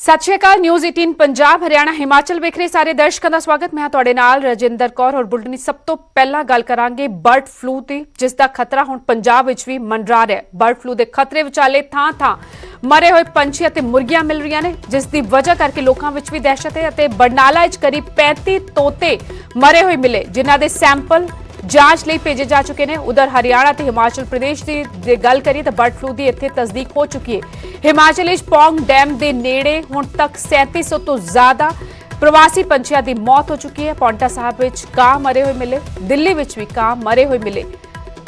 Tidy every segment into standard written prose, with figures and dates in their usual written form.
सत श्री अकाल। न्यूज़ 18 पंजाब हरियाणा हिमाचल ਵੇਖ ਰਹੇ ਸਾਰੇ ਦਰਸ਼ਕਾਂ ਦਾ ਸਵਾਗਤ। ਮੈਂ ਤੁਹਾਡੇ ਨਾਲ ਰਜਿੰਦਰ ਕੌਰ ਔਰ ਬੁਲਟਨ ਦੀ ਸਭ ਤੋਂ ਪਹਿਲਾਂ ਗੱਲ ਕਰਾਂਗੇ ਬਰਡ ਫਲੂ ਦੀ, ਜਿਸ ਦਾ ਖਤਰਾ ਹੁਣ ਪੰਜਾਬ ਵਿੱਚ ਵੀ ਮੰਡਰਾ ਰਿਹਾ ਹੈ। ਬਰਡ ਫਲੂ ਦੇ ਖਤਰੇ ਵਿਚਾਲੇ ਥਾਂ-ਥਾਂ ਮਰੇ ਹੋਏ ਪੰਛੀ ਅਤੇ ਮੁਰਗੀਆਂ ਮਿਲ ਰਹੀਆਂ ਨੇ, ਜਿਸ ਦੀ ਵਜ੍ਹਾ ਕਰਕੇ ਲੋਕਾਂ ਵਿੱਚ ਵੀ ਦਹਿਸ਼ਤ ਹੈ ਅਤੇ ਬਰਨਾਲਾ ਵਿੱਚ ਕਰੀਬ 35 ਤੋਤੇ ਮਰੇ ਹੋਏ ਮਿਲੇ, ਜਿਨ੍ਹਾਂ ਦੇ ਸੈਂਪਲ जांच ਲਈ भेजे जा चुके हैं। उधर हरियाणा ते हिमाचल प्रदेश की गल करिए तो बर्ड फ्लू की इत्थे तस्दीक हो चुकी है। हिमाचल पौंग डैम के नेड़े हुण तक 3700 तो ज्यादा प्रवासी पंछियों की मौत हो चुकी है। पौंटा साहब में कां मरे हुए मिले, दिल्ली में भी कां मरे हुए मिले,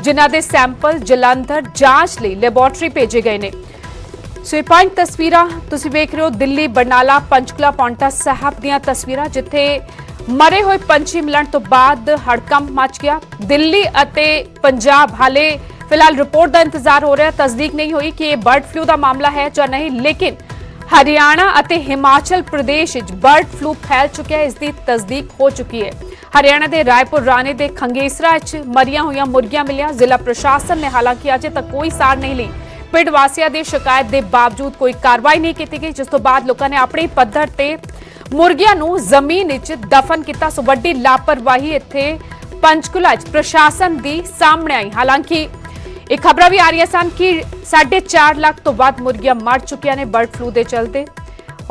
जिन्हां दे सैंपल जलंधर जांच ਲਈ लैबोरेटरी भेजे गए हैं। सो 5 तस्वीरां तुसीं वेख रहे हो, दिल्ली, बरनाला, पंचकुला, पौंटा साहब दीयां तस्वीरां, जिथे मरे हुए पंछी मिलण तो बाद हड़कंप मच गया। दिल्ली अते पंजाब हाले फिलहाल रिपोर्ट का इंतजार हो रहा है। तस्दीक नहीं हुई कि यह बर्ड फ्लू का मामला है या नहीं, लेकिन हरियाणा अते हिमाचल प्रदेश बर्ड फ्लू फैल चुका है, इसकी तस्दीक हो चुकी है। हरियाणा के रायपुर राणे के खंगेसरा मरिया हुई मुर्गियां मिलियां। जिला प्रशासन ने हालांकि अजे तक कोई सार नहीं ली। पिंड वासियों की शिकायत के बावजूद कोई कार्रवाई नहीं की गई, जिस तो बाद लोगों ने अपनी पद्धर ते मुर्गियां नूं जमीन विच दफन किया। सो वड्डी लापरवाही इत्थे पंचकुला प्रशासन दी सामने आई। हालांकि एक खबर भी आ रही सन कि 4.5 लाख तो बाद मुर्गियां मर चुकियां ने बर्ड फ्लू के चलते,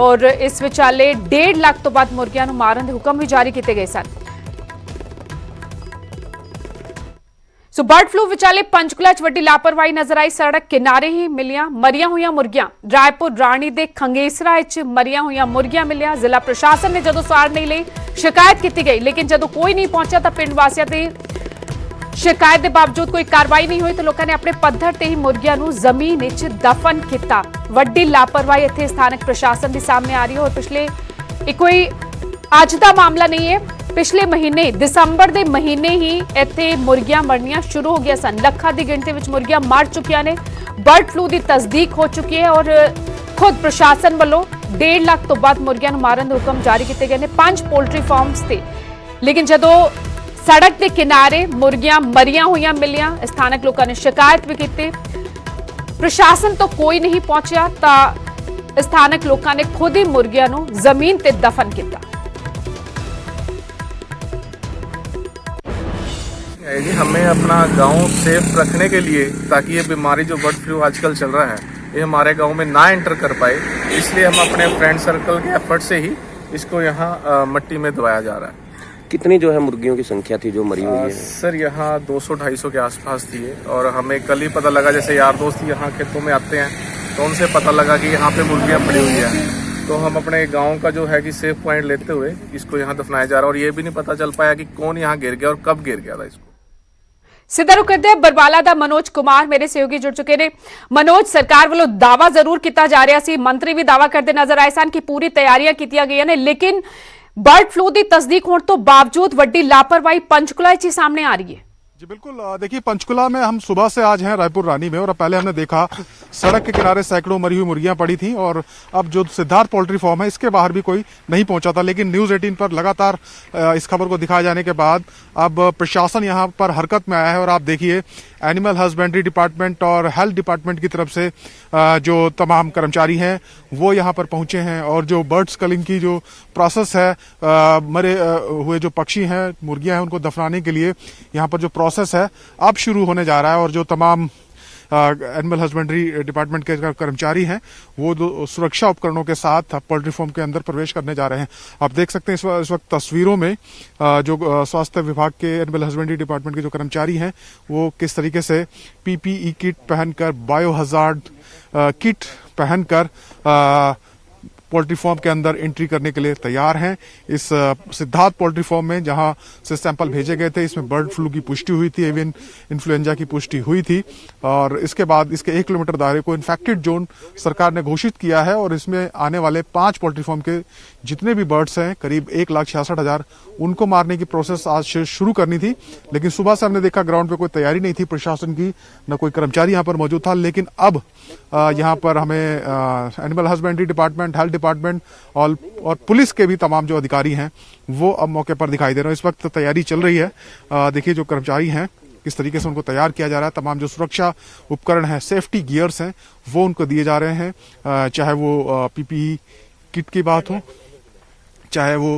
और इस विचाले 1.5 लाख तो बाद मुर्गियां नूं मारन दे हुक्म भी जारी किए गए सन। सो बर्ड फ्लू विचाले पंचकुला वड्डी लापरवाही नजर आई। सड़क किनारे ही मिलियां मरिया हुई मुर्गियां। रायपुर राणी दे खंगेसरा मरिया हुई मुर्गियां मिलियां। जिला प्रशासन ने जदों सार नहीं ली, शिकायत की गई, लेकिन जदों कोई नहीं पहुंचा तो पिंड वासियों की शिकायत के बावजूद कोई कार्रवाई नहीं हुई, तो लोगों ने अपने पद्धर ते ही मुर्गियां नूं जमीन विच दफन किया। वड्डी लापरवाही इत्थे स्थानक प्रशासन के सामने आ रही है। और पिछले कोई अज का मामला नहीं है, पिछले महीने दिसंबर के महीने ही इत्थे मुर्गियां मरनियां शुरू हो गया सन। लखां की गिणती में मुर्गियां मर चुकियां ने। बर्ड फ्लू की तस्दीक हो चुकी है और खुद प्रशासन वालों 1.5 लाख तो बाद मुर्गियां नूं मारन दे हुक्म जारी किए गए हैं। 5 पोल्ट्री फार्म्स थे, लेकिन जदों सड़क के किनारे मुर्गियां मरिया हुई मिलियां, स्थानक लोगों ने शिकायत भी की, प्रशासन तो कोई नहीं पहुंचा, तो स्थानक लोगों ने खुद ही मुर्गियां नूं जमीन ते दफन किया। जी हमें अपना गांव सेफ रखने के लिए, ताकि ये बीमारी जो बर्ड फ्लू आजकल चल रहा है ये हमारे गांव में ना एंटर कर पाए, इसलिए हम अपने फ्रेंड सर्कल के एफर्ट से ही इसको यहाँ मट्टी में दबाया जा रहा है। कितनी जो है मुर्गियों की संख्या थी जो मरी हुई है? सर यहाँ 200-250 के आसपास थी, और हमें कल ही पता लगा, जैसे यार दोस्त यहाँ खेतों में आते हैं तो उनसे पता लगा कि यहाँ पे मुर्गियाँ पड़ी हुई है, तो हम अपने गांव का जो है कि सेफ पॉइंट लेते हुए इसको यहाँ दफनाया जा रहा है। और ये भी नहीं पता चल पाया कि कौन यहाँ गिर गया और कब गिर गया था इसको। सीधा रुख करते हैं बरवाला दा मनोज कुमार मेरे सहयोगी जुड़ चुके ने। मनोज, सरकार वालों दावा जरूर किया जा रहा सी, मंत्री भी दावा करते नजर आए सन कि पूरी तैयारियां की गई ने, लेकिन बर्ड फ्लू की तस्दीक होने तो बावजूद वड्डी लापरवाही पंचकुला ही सामने आ रही है। जी बिल्कुल, देखिए पंचकुला में हम सुबह से आज हैं रायपुर रानी में, और पहले हमने देखा सड़क के किनारे सैकड़ों मरी हुई मुर्गियां पड़ी थी, और अब जो सिद्धार्थ पोल्ट्री फार्म है इसके बाहर भी कोई नहीं पहुंचा था। लेकिन न्यूज़ 18 पर लगातार इस खबर को दिखाए जाने के बाद अब प्रशासन यहां पर हरकत में आया है, और आप देखिए एनिमल हस्बेंड्री डिपार्टमेंट और हेल्थ डिपार्टमेंट की तरफ से जो तमाम कर्मचारी हैं वो यहाँ पर पहुंचे हैं, और जो बर्ड स्कलिंग की जो प्रोसेस है, मरे हुए जो पक्षी हैं, मुर्गियां हैं, उनको दफनाने के लिए यहाँ पर जो प्रोसेस है अब शुरू होने जा रहा है। और जो तमाम एनिमल हस्बेंड्री डिपार्टमेंट के कर्मचारी हैं वो सुरक्षा उपकरणों के साथ पोल्ट्री फार्म के अंदर प्रवेश करने जा रहे हैं। आप देख सकते हैं इस वक्त तस्वीरों में जो स्वास्थ्य विभाग के एनिमल हस्बेंड्री डिपार्टमेंट के जो कर्मचारी हैं वो किस तरीके से पीपीई किट पहनकर, बायो हजार्ड किट पहनकर पोल्ट्री फार्म के अंदर एंट्री करने के लिए तैयार हैं। इस सिद्धार्थ पोल्ट्री फार्म में जहां से सैंपल भेजे गए थे, इसमें बर्ड फ्लू की पुष्टि हुई थी, एवियन इन्फ्लुएंजा की पुष्टि हुई थी, और इसके बाद इसके 1 किलोमीटर दायरे को इन्फेक्टेड जोन सरकार ने घोषित किया है। और इसमें आने वाले 5 पोल्ट्री फार्म के जितने भी बर्ड्स हैं, करीब 1,66,000, उनको मारने की प्रोसेस आज से शुरू करनी थी। लेकिन सुबह से हमने देखा ग्राउंड पे कोई तैयारी नहीं थी प्रशासन की, न कोई कर्मचारी यहाँ पर मौजूद था। लेकिन अब यहाँ पर हमें animal husbandry department, health department और पुलिस के भी तमाम जो अधिकारी हैं वो अब मौके पर दिखाई दे रहे हैं। इस वक्त तैयारी चल रही है। देखिए जो कर्मचारी हैं किस तरीके से उनको तैयार किया जा रहा है, तमाम जो सुरक्षा उपकरण हैं, सेफ्टी गियर्स हैं, वो उनको दिए जा रहे हैं, चाहे वो पीपीई किट की बात हो, चाहे वो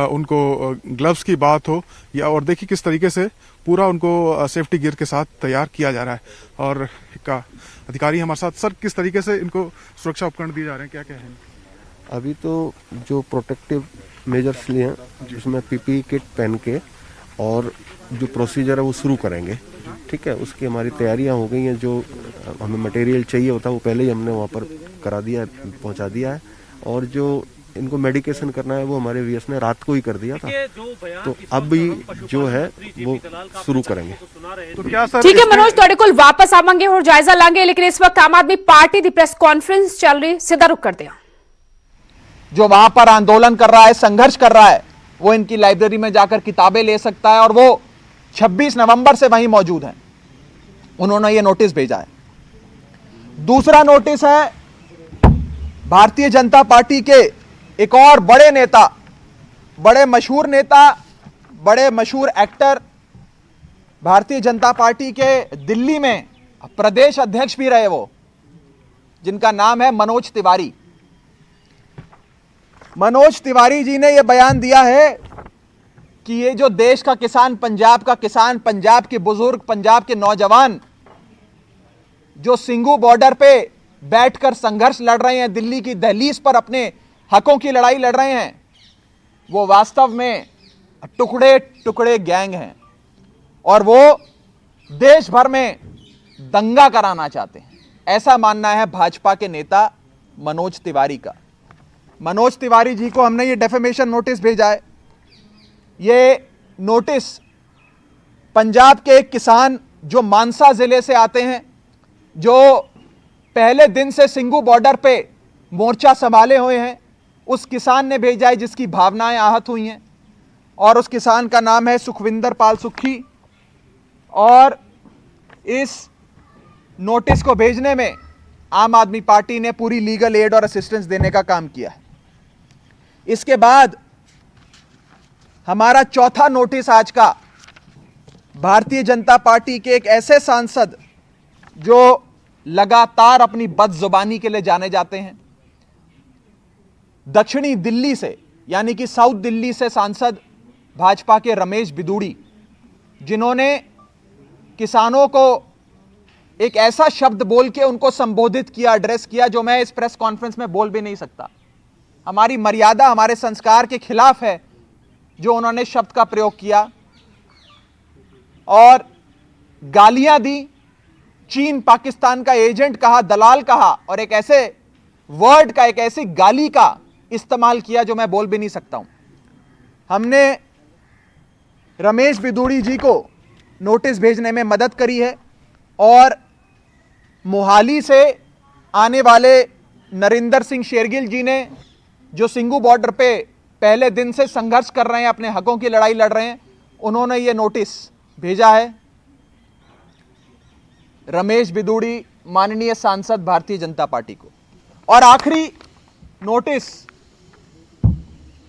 उनको ग्लव्स की बात हो, या और देखिए किस तरीके से पूरा उनको सेफ्टी गियर के साथ तैयार किया जा रहा है। और एक अधिकारी हमारे साथ, सर किस तरीके से इनको सुरक्षा उपकरण दिए जा रहे हैं, क्या क्या है? अभी तो जो प्रोटेक्टिव मेजर्स लिए हैं जिसमें पीपीई किट पहन के और जो प्रोसीजर है वो शुरू करेंगे, ठीक है। उसकी हमारी तैयारियां हो गई हैं। जो हमें मटेरियल चाहिए होता है वो पहले ही हमने वहाँ पर करा दिया है, पहुँचा दिया है। और जो इनको मेडिकेशन करना है वो हमारे वीएस ने रात को ही कर दिया था, तो अब भी जो है वो शुरू करेंगे। तो क्या सर, ठीक है मनोज, ਤੁਹਾਡੇ ਕੋਲ वापस आवांगे और जायजा लांगे, लेकिन इस वक्त आम आदमी पार्टी की प्रेस कॉन्फ्रेंस चल रही, सीधा रुक करते हैं। जो वहां पर आंदोलन कर रहा है, संघर्ष कर रहा है, वो इनकी लाइब्रेरी में जाकर किताबें ले सकता है और वो 26 नवंबर से वहीं मौजूद हैं। उन्होंने ये नोटिस भेजा है। दूसरा नोटिस है भारतीय जनता पार्टी के एक और बड़े नेता, बड़े मशहूर नेता, बड़े मशहूर एक्टर, भारतीय जनता पार्टी के दिल्ली में प्रदेश अध्यक्ष भी रहे वो, जिनका नाम है मनोज तिवारी। मनोज तिवारी जी ने यह बयान दिया है कि ये जो देश का किसान, पंजाब का किसान, पंजाब के बुजुर्ग, पंजाब के नौजवान जो सिंघू बॉर्डर पे बैठकर संघर्ष लड़ रहे हैं, दिल्ली की दहलीज पर अपने हकों की लड़ाई लड़ रहे हैं, वो वास्तव में टुकड़े टुकड़े गैंग हैं और वो देश भर में दंगा कराना चाहते हैं। ऐसा मानना है भाजपा के नेता मनोज तिवारी का। मनोज तिवारी जी को हमने ये डेफेमेशन नोटिस भेजा है। ये नोटिस पंजाब के एक किसान जो मानसा जिले से आते हैं, जो पहले दिन से सिंघू बॉर्डर पे मोर्चा संभाले हुए हैं, उस किसान ने भेजा है, जिसकी भावनाएं आहत हुई हैं। और उस किसान का नाम है सुखविंदर पाल सुक्खी। और इस नोटिस को भेजने में आम आदमी पार्टी ने पूरी लीगल एड और असिस्टेंस देने का काम किया है। इसके बाद हमारा चौथा नोटिस आज का भारतीय जनता पार्टी के एक ऐसे सांसद जो लगातार अपनी बदजुबानी के लिए जाने जाते हैं, दक्षिणी दिल्ली से यानी कि साउथ दिल्ली से सांसद भाजपा के रमेश बिदूड़ी, जिन्होंने किसानों को एक ऐसा शब्द बोल के उनको संबोधित किया, एड्रेस किया, जो मैं इस प्रेस कॉन्फ्रेंस में बोल भी नहीं सकता। हमारी मर्यादा, हमारे संस्कार के खिलाफ है जो उन्होंने शब्द का प्रयोग किया और गालियां दी, चीन पाकिस्तान का एजेंट कहा, दलाल कहा और एक ऐसे वर्ड का, एक ऐसी गाली का इस्तेमाल किया जो मैं बोल भी नहीं सकता हूं। हमने रमेश बिदूड़ी जी को नोटिस भेजने में मदद करी है और मोहाली से आने वाले नरेंद्र सिंह शेरगिल जी ने, जो सिंघू बॉर्डर पे पहले दिन से संघर्ष कर रहे हैं, अपने हकों की लड़ाई लड़ रहे हैं, उन्होंने ये नोटिस भेजा है। रमेश बिदूड़ी माननीय सांसद भारतीय जनता पार्टी को। और आखिरी नोटिस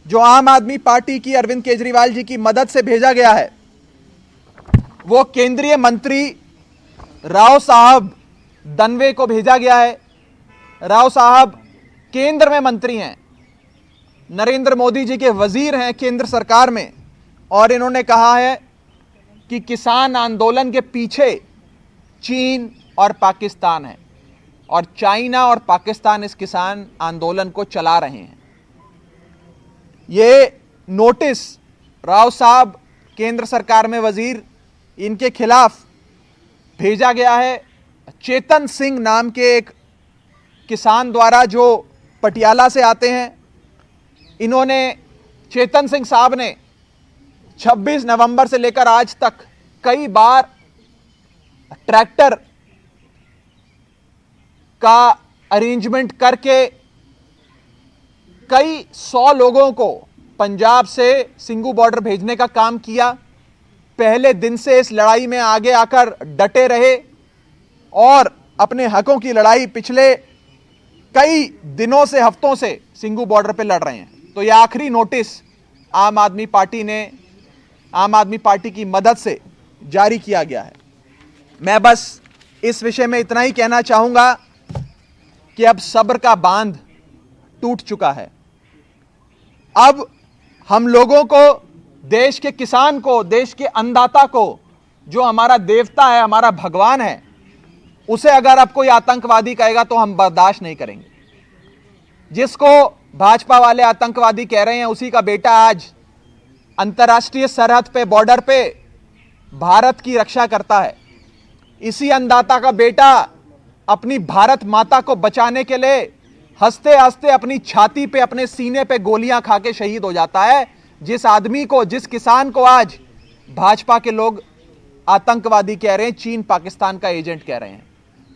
जो आम आदमी पार्टी की अरविंद केजरीवाल जी की मदद से भेजा गया है, वो केंद्रीय मंत्री राव साहब दनवे को भेजा गया है। राव साहब केंद्र में मंत्री हैं, नरेंद्र मोदी जी के वजीर हैं केंद्र सरकार में, और इन्होंने कहा है कि किसान आंदोलन के पीछे चीन और पाकिस्तान है और चाइना और पाकिस्तान इस किसान आंदोलन को चला रहे हैं। ये नोटिस राव साहब केंद्र सरकार में वजीर, इनके खिलाफ भेजा गया है चेतन सिंह नाम के एक किसान द्वारा, जो पटियाला से आते हैं। इन्होंने, चेतन सिंह साहब ने 26 नवंबर से लेकर आज तक कई बार ट्रैक्टर का अरेंजमेंट करके कई 100 लोगों को पंजाब से सिंघू बॉर्डर भेजने का काम किया। पहले दिन से इस लड़ाई में आगे आकर डटे रहे और अपने हकों की लड़ाई पिछले कई दिनों से, हफ्तों से सिंघू बॉर्डर पे लड़ रहे हैं। तो यह आखिरी नोटिस आम आदमी पार्टी की मदद से जारी किया गया है। मैं बस इस विषय में इतना ही कहना चाहूंगा कि अब सब्र का बांध टूट चुका है। अब हम लोगों को, देश के किसान को, देश के अन्नदाता को, जो हमारा देवता है, हमारा भगवान है, उसे अगर अब कोई आतंकवादी कहेगा तो हम बर्दाश्त नहीं करेंगे। जिसको भाजपा वाले आतंकवादी कह रहे हैं, उसी का बेटा आज अंतर्राष्ट्रीय सरहद पे, बॉर्डर पे भारत की रक्षा करता है। इसी अन्नदाता का बेटा अपनी भारत माता को बचाने के लिए हंसते हंसते अपनी छाती पे, अपने सीने पे गोलियां खा के शहीद हो जाता है। जिस आदमी को, जिस किसान को आज भाजपा के लोग आतंकवादी कह रहे हैं, चीन पाकिस्तान का एजेंट कह रहे हैं,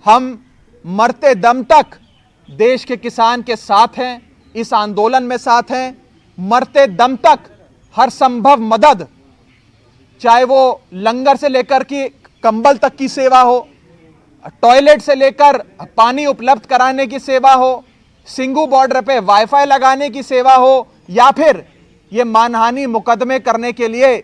हम मरते दम तक देश के किसान के साथ हैं, इस आंदोलन में साथ हैं। मरते दम तक हर संभव मदद, चाहे वो लंगर से लेकर के कंबल तक की सेवा हो, टॉयलेट से लेकर पानी उपलब्ध कराने की सेवा हो, सिंगू बॉर्डर पे वाईफाई लगाने की सेवा हो, या फिर ये मानहानि मुकदमे करने के लिए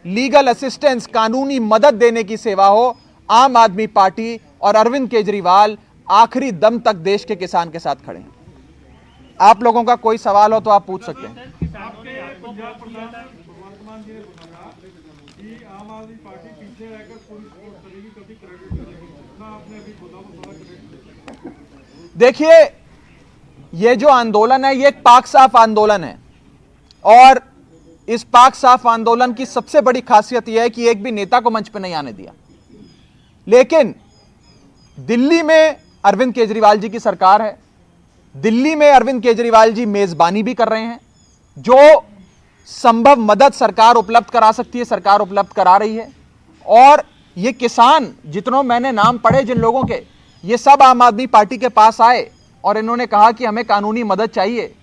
लीगल असिस्टेंस, कानूनी मदद देने की सेवा हो, आम आदमी पार्टी और अरविंद केजरीवाल आखिरी दम तक देश के किसान के साथ खड़े हैं। आप लोगों का कोई सवाल हो तो आप पूछ सकते हैं। देखिए, ये जो आंदोलन है, ये एक पाक साफ आंदोलन है, और इस पाक साफ आंदोलन की सबसे बड़ी खासियत यह है कि एक भी नेता को मंच पर नहीं आने दिया। लेकिन दिल्ली में अरविंद केजरीवाल जी की सरकार है, दिल्ली में अरविंद केजरीवाल जी मेजबानी भी कर रहे हैं। जो संभव मदद सरकार उपलब्ध करा सकती है, सरकार उपलब्ध करा रही है। और ये किसान, जितनों मैंने नाम पढ़े जिन लोगों के, ये सब आम आदमी पार्टी के पास आए और इन्होंने कहा कि हमें कानूनी मदद चाहिए।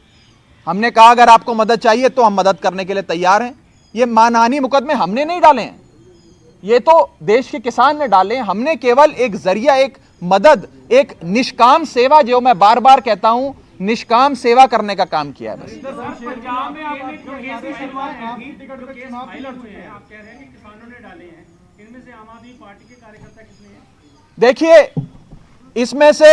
हमने कहा अगर आपको मदद चाहिए तो हम मदद करने के लिए तैयार हैं। ये मानहानि मुकदमे हमने नहीं डाले हैं, ये तो देश के किसान ने डाले हैं। हमने केवल एक जरिया, एक मदद, एक निष्काम सेवा, जो मैं बार बार कहता हूं, निष्काम सेवा करने का काम किया है बस। पंजाब में आपने केस की शुरुआत की थी, जो केस फाइल हुए हैं, आप कह रहे हैं कि किसानों ने डाले हैं, इनमें से आम आदमी पार्टी के कार्यकर्ता कितने हैं? देखिए, इसमें से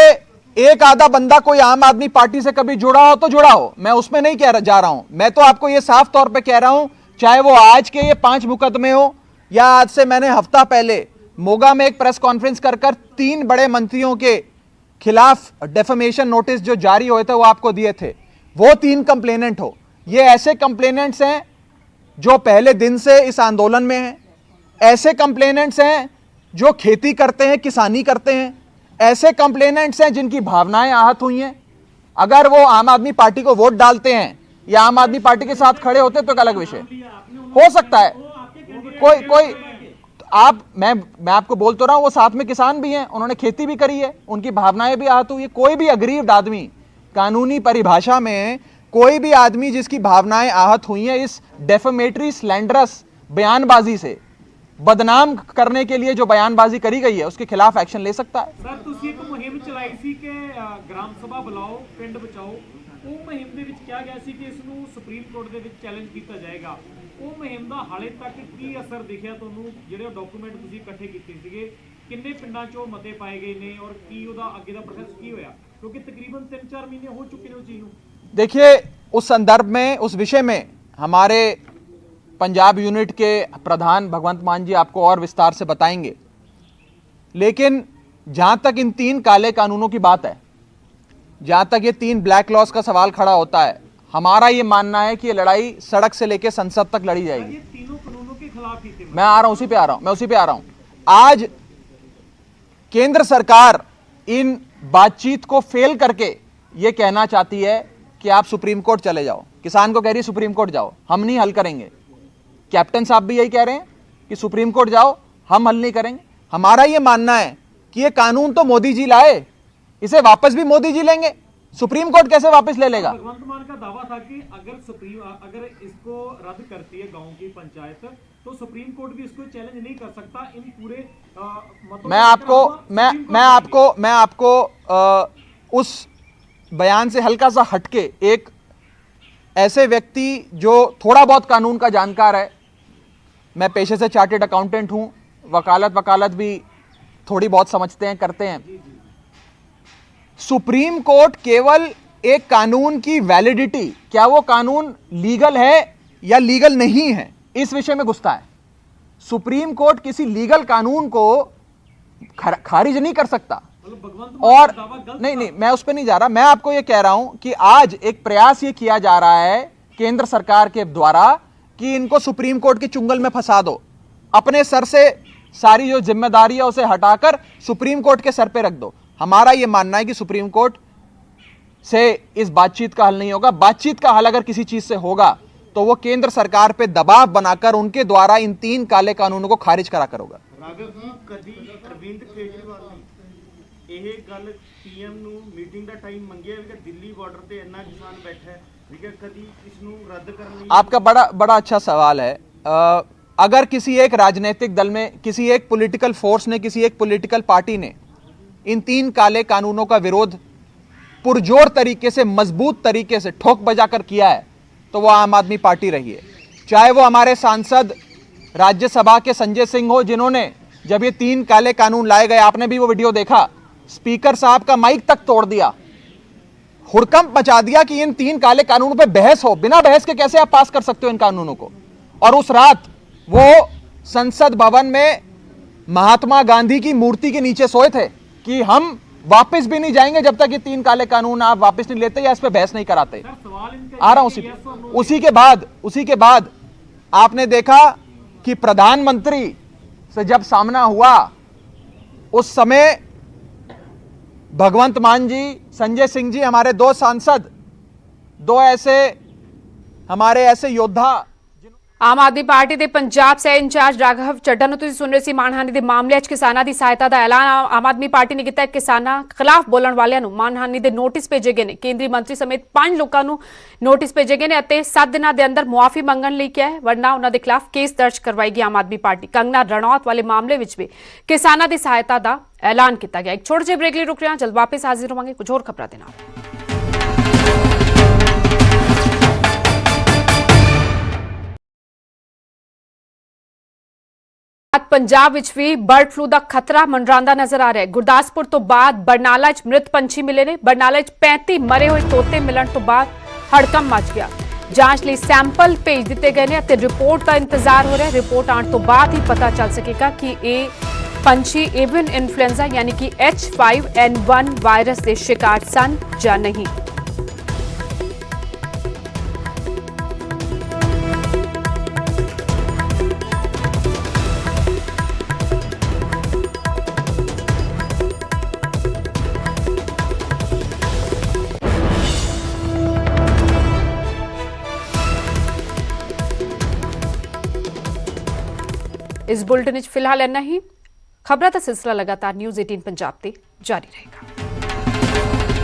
एक आधा बंदा कोई आम आदमी पार्टी से कभी जुड़ा हो तो जुड़ा हो, मैं उसमें नहीं कह जा रहा हूं। मैं तो आपको ये साफ तौर पे कह रहा हूं, चाहे वो आज के ये 5 मुकदमे हो, या आज से मैंने हफ्ता पहले मोगा में एक प्रेस कॉन्फ्रेंस कर 3 बड़े मंत्रियों के खिलाफ डेफेमेशन नोटिस जो जारी हुए थे वो आपको दिए थे, वो 3 कंप्लेनेंट हो। ये ऐसे कंप्लेनेंट्स हैं जो पहले दिन से इस आंदोलन में हैं, ऐसे कंप्लेनेंट्स हैं जो खेती करते हैं, किसानी करते हैं, ऐसे कंप्लेनेंट्स हैं जिनकी भावनाएं आहत हुई हैं। अगर वो आम आदमी पार्टी को वोट डालते हैं या आम आदमी पार्टी के साथ खड़े होते तो एक अलग विषय हो सकता है। कोई आप, मैं आपको बोल तो रहा हूं, वो साथ में किसान भी हैं, उन्होंने खेती भी करी है, उनकी भावनाएं भी आहत हुई है। कोई भी अग्रीव्ड आदमी, कानूनी परिभाषा में कोई भी आदमी जिसकी भावनाएं आहत हुई हैं इस डेफेमेटरी स्लैंडरस बयानबाजी से, बदनाम करने के लिए जो बयानबाजी करी गई है, उसके खिलाफ एक्शन ले सकता है। सर, तुसी एक मुहिम चलाई सी कि ग्राम सभा बुलाओ, पिंड बचाओ। ਉਹ ਮੁਹਿੰਮ ਦੇ ਵਿੱਚ ਕਿਹਾ ਗਿਆ ਸੀ ਕਿ ਇਸ ਨੂੰ ਸੁਪਰੀਮ ਕੋਰਟ ਦੇ ਵਿੱਚ ਚੈਲੰਜ ਕੀਤਾ ਜਾਏਗਾ। ਉਹ ਮੁਹਿੰਮ ਦਾ ਹਾਲੇ ਤੱਕ ਕੀ ਅਸਰ ਦਿਖਿਆ ਤੁਹਾਨੂੰ? ਜਿਹੜੇ ਡਾਕੂਮੈਂਟ ਤੁਸੀਂ ਇਕੱਠੇ ਕੀਤੇ ਸੀਗੇ, ਕਿੰਨੇ ਪਿੰਡਾਂ 'ਚੋਂ ਮਤੇ ਪਾਏ ਗਏ ਨੇ ਔਰ ਕੀ ਉਹਦਾ ਅੱਗੇ ਦਾ ਪ੍ਰੋਸੈਸ ਕੀ ਹੋਇਆ? क्योंकि तकरीबन 3-4 महीने हो चुके हैं उस चीज को। देखिए, उस संदर्भ में, उस विषय में हमारे पंजाब यूनिट के प्रधान भगवंत मान जी आपको और विस्तार से बताएंगे। लेकिन जहां तक इन 3 काले कानूनों की बात है, जहां तक ये 3 ब्लैक लॉस का सवाल खड़ा होता है, हमारा ये मानना है कि ये लड़ाई सड़क से लेकर संसद तक लड़ी जाएगी। ये तीनों कानूनों के खिलाफ ही थे। मैं आ रहा हूं, उसी पे आ रहा हूं। आज केंद्र सरकार इन बातचीत को फेल करके ये कहना चाहती है कि आप सुप्रीम कोर्ट चले जाओ। किसान को कह रही है सुप्रीम कोर्ट जाओ, हम नहीं हल करेंगे। कैप्टन साहब भी यही कह रहे हैं कि सुप्रीम कोर्ट जाओ, हम हल नहीं करेंगे। हमारा ये मानना है कि ये कानून तो मोदी जी लाए, इसे वापस भी मोदी जी लेंगे, सुप्रीम कोर्ट कैसे वापस ले लेगा? भगवंत मान का दावा था कि अगर इसको रद्द करती है गांव की पंचायत तो सुप्रीम कोर्ट भी इसको चैलेंज नहीं कर सकता। इन पूरे मतों मैं आपको उस बयान से हल्का सा हटके एक ऐसे व्यक्ति जो थोड़ा बहुत कानून का जानकार है, मैं पेशे से चार्टेड अकाउंटेंट हूं, वकालत भी थोड़ी बहुत समझते हैं, करते हैं। सुप्रीम कोर्ट केवल एक कानून की वैलिडिटी, क्या वो कानून लीगल है या लीगल नहीं है, इस विषय में घुसता है। सुप्रीम कोर्ट किसी लीगल कानून को खारिज नहीं कर सकता। और नहीं, मैं उस पर नहीं जा रहा। मैं आपको यह कह रहा हूं कि आज एक प्रयास ये किया जा रहा है केंद्र सरकार के द्वारा कि इनको सुप्रीम कोर्ट के चुंगल में फंसा दो, अपने सर से सारी जो जिम्मेदारी है उसे हटाकर सुप्रीम कोर्ट के सर पे रख दो। हमारा यह मानना है कि सुप्रीम कोर्ट से इस बातचीत का हल नहीं होगा। बातचीत का हल अगर किसी चीज से होगा तो वो केंद्र सरकार पे दबाव बनाकर उनके द्वारा इन 3 काले कानूनों को खारिज करा कर होगा। कदी अरविंद केजरीवाल ने ਇਹ ਗੱਲ ਪੀਐਮ ਨੂੰ ਮੀਟਿੰਗ ਦਾ ਟਾਈਮ ਮੰਗਿਆ ਵੀ ਦਿੱਲੀ ਬਾਰਡਰ ਤੇ ਇੰਨਾ ਕਿਸਾਨ ਬੈਠਾ ਹੈ ਵੀ ਕਦੀ ਇਸ ਨੂੰ ਰੱਦ ਕਰਨ ਲਈ। आपका बड़ा अच्छा सवाल है। अगर किसी एक राजनीतिक दल में, किसी एक पॉलिटिकल फोर्स ने, किसी एक पॉलिटिकल पार्टी ने इन 3 काले कानूनों का विरोध पुरजोर तरीके से, मजबूत तरीके से ठोक बजाकर किया है तो वो आम आदमी पार्टी रही है। चाहे वो हमारे सांसद राज्यसभा के संजय सिंह हो, जिन्होंने जब ये 3 काले कानून लाए गए, आपने भी वो वीडियो देखा, स्पीकर साहब का माइक तक तोड़ दिया, हुड़कंप मचा दिया कि इन 3 काले कानूनों पे बहस हो। बिना बहस के कैसे आप पास कर सकते हो इन कानूनों को? और उस रात वो संसद भवन में महात्मा गांधी की मूर्ति के नीचे सोए थे कि हम वापस भी नहीं जाएंगे जब तक ये 3 काले कानून आप वापस नहीं लेते या इस पे बहस नहीं कराते। आ रहा हूं उसी के बाद आपने देखा कि प्रधानमंत्री से जब सामना हुआ, उस समय भगवंत मान जी, संजय सिंह जी, हमारे 2 सांसद, 2 ऐसे हमारे ऐसे योद्धा। ਆਮ ਆਦਮੀ ਪਾਰਟੀ ਦੇ ਪੰਜਾਬ ਸਹਿ ਇੰਚਾਰਜ ਰਾਘਵ ਚੱਡਾ ਨੂੰ ਤੁਸੀਂ ਸੁਣ ਰਹੇ ਸੀ। ਮਾਨਹਾਨੀ ਦੇ ਮਾਮਲੇ 'ਚ ਕਿਸਾਨਾਂ ਦੀ ਸਹਾਇਤਾ ਦਾ ਐਲਾਨ ਆਮ ਆਦਮੀ ਪਾਰਟੀ ਨੇ ਕੀਤਾ ਹੈ। ਕਿਸਾਨਾਂ ਖਿਲਾਫ ਬੋਲਣ ਵਾਲਿਆਂ ਨੂੰ ਮਾਨਹਾਨੀ ਦੇ ਨੋਟਿਸ ਭੇਜੇ ਗਏ ਨੇ। ਕੇਂਦਰੀ ਮੰਤਰੀ ਸਮੇਤ 5 ਲੋਕਾਂ ਨੂੰ ਨੋਟਿਸ ਭੇਜੇ ਗਏ ਨੇ ਅਤੇ 7 ਦਿਨਾਂ ਦੇ ਅੰਦਰ ਮੁਆਫੀ ਮੰਗਣ ਲਈ ਕਿਹਾ ਹੈ, ਵਰਨਾ ਉਹਨਾਂ ਦੇ ਖਿਲਾਫ ਕੇਸ ਦਰਜ ਕਰਵਾਏਗੀ ਆਮ ਆਦਮੀ ਪਾਰਟੀ। ਕੰਗਨਾ ਰਣੌਤ ਵਾਲੇ ਮਾਮਲੇ ਵਿੱਚ ਵੀ ਕਿਸਾਨਾਂ ਦੀ ਸਹਾਇਤਾ ਦਾ ਐਲਾਨ ਕੀਤਾ ਗਿਆ। ਇੱਕ ਛੋਟੇ ਜਿਹੇ ਬ੍ਰੇਕ ਲਈ ਰੁਕ ਰਹੇ ਹਾਂ, ਜਲਦ ਵਾਪਸ ਹਾਜ਼ਰ ਹੋਵਾਂਗੇ ਕੁਝ ਹੋਰ ਖਬਰਾਂ ਦੇ ਨਾਲ। पंजाब विच भी बर्ड फ्लू का खतरा मंडरांदा नजर आ रहा है। गुरदासपुर तो बाद बरनाला च मृत पंछी मिले ने। बरनाला च 35 मरे हुए तोते मिलने तो बाद हड़कंप मच गया। जांच लिए सैंपल भेज दिए गए हैं, रिपोर्ट का इंतजार हो रहा है। रिपोर्ट आने तो बाद ही पता चल सकेगा कि ये पंछी एवियन इन्फ्लुएंजा यानी कि H5N1 वायरस के शिकार सन या नहीं। इस बुलेटिन फिलहाल इन्ना ही। खबरों का सिलसिला लगातार न्यूज़ 18 पंजाब ते जारी रहेगा।